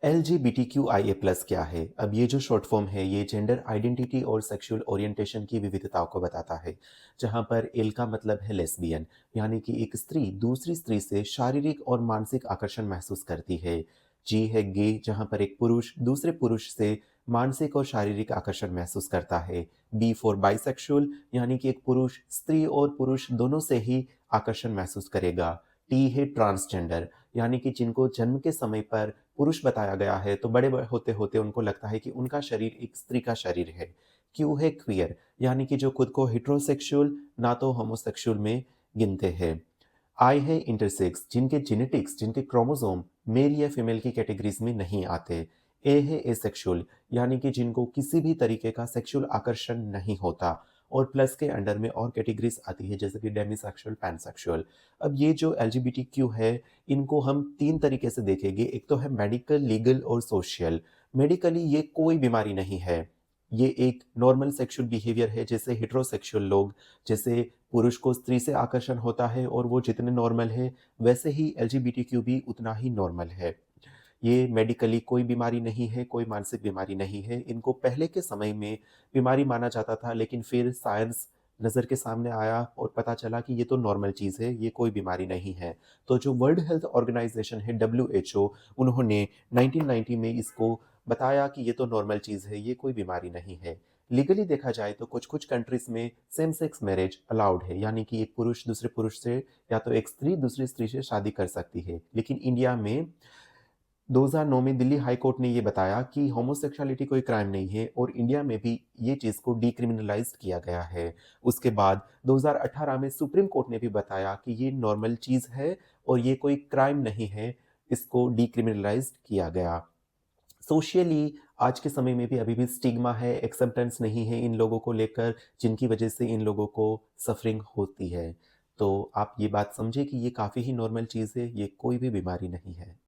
LGBTQIA+ क्या है? अब ये जो शॉर्ट फॉर्म है, ये जेंडर आइडेंटिटी और सेक्सुअल ओरिएंटेशन की विविधताओं को बताता है। जहाँ पर एल का मतलब है लेस्बियन, यानी कि एक स्त्री दूसरी स्त्री से शारीरिक और मानसिक आकर्षण महसूस करती है। जी है गे, जहाँ पर एक पुरुष दूसरे पुरुष से मानसिक और शारीरिक आकर्षण महसूस करता है। बी फॉर बाइसेक्सुअल, यानी कि एक पुरुष स्त्री और पुरुष दोनों से ही आकर्षण महसूस करेगा। टी है ट्रांसजेंडर, यानी कि जिनको जन्म के समय पर पुरुष बताया गया है, तो बड़े होते-होते उनको लगता है कि उनका शरीर एक स्त्री का शरीर है। क्यू है क्वीयर, यानी कि जो खुद को हेटेरोसेक्सुअल ना तो होमोसेक्सुअल में गिनते हैं। आई है इंटरसेक्स, जिनके जेनेटिक्स, जिनके क्रोमोसोम मेल या फीमेल की कैटेगरीज़ में नहीं आते। ए है एसेक्सुअल, यानी कि जिनको किसी भी तरीके का सेक्सुअल आकर्षण नहीं होता। और प्लस के अंडर में और कैटेगरीज़ आती है, जैसे कि डेमिसेक्सुअल, पैनसेक्सुअल। अब ये जो एलजीबीटीक्यू है, इनको हम 3 तरीके से देखेंगे। एक तो है मेडिकल, लीगल और सोशल। मेडिकली ये कोई बीमारी नहीं है। ये एक नॉर्मल सेक्सुअल बिहेवियर है, जैसे हेटेरोसेक्सुअल लोग, जैसे पुरुष को स्त्री से आकर्षण होता है और वो जितने नॉर्मल है, वैसे ही एलजीबीटीक्यू भी उतना ही नॉर्मल है। ये मेडिकली कोई बीमारी नहीं है, कोई मानसिक बीमारी नहीं है। इनको पहले के समय में बीमारी माना जाता था, लेकिन फिर साइंस नज़र के सामने आया और पता चला कि ये तो नॉर्मल चीज़ है, ये कोई बीमारी नहीं है। तो जो वर्ल्ड हेल्थ ऑर्गनाइज़ेशन है डब्ल्यूएचओ, उन्होंने 1990 में इसको बताया कि ये तो नॉर्मल चीज़ है, ये कोई बीमारी नहीं है। लीगली देखा जाए तो कुछ-कुछ कंट्रीज़ में सेम सेक्स मैरिज अलाउड है, यानी कि एक पुरुष दूसरे पुरुष से या तो एक स्त्री दूसरी स्त्री से शादी कर सकती है। लेकिन इंडिया में 2009 में दिल्ली हाई कोर्ट ने ये बताया कि होमोसेक्सुअलिटी कोई क्राइम नहीं है और इंडिया में भी ये चीज़ को डिक्रिमिनलाइज़्ड किया गया है। उसके बाद 2018 में सुप्रीम कोर्ट ने भी बताया कि ये नॉर्मल चीज़ है और ये कोई क्राइम नहीं है, इसको डिक्रिमिनलाइज़्ड किया गया। सोशियली आज के समय में भी अभी भी स्टिग्मा है, एक्सेप्टेंस नहीं है इन लोगों को लेकर, जिनकी वजह से इन लोगों को सफ़रिंग होती है। तो आप ये बात समझे कि ये काफ़ी ही नॉर्मल चीज़ है, ये कोई भी बीमारी नहीं है।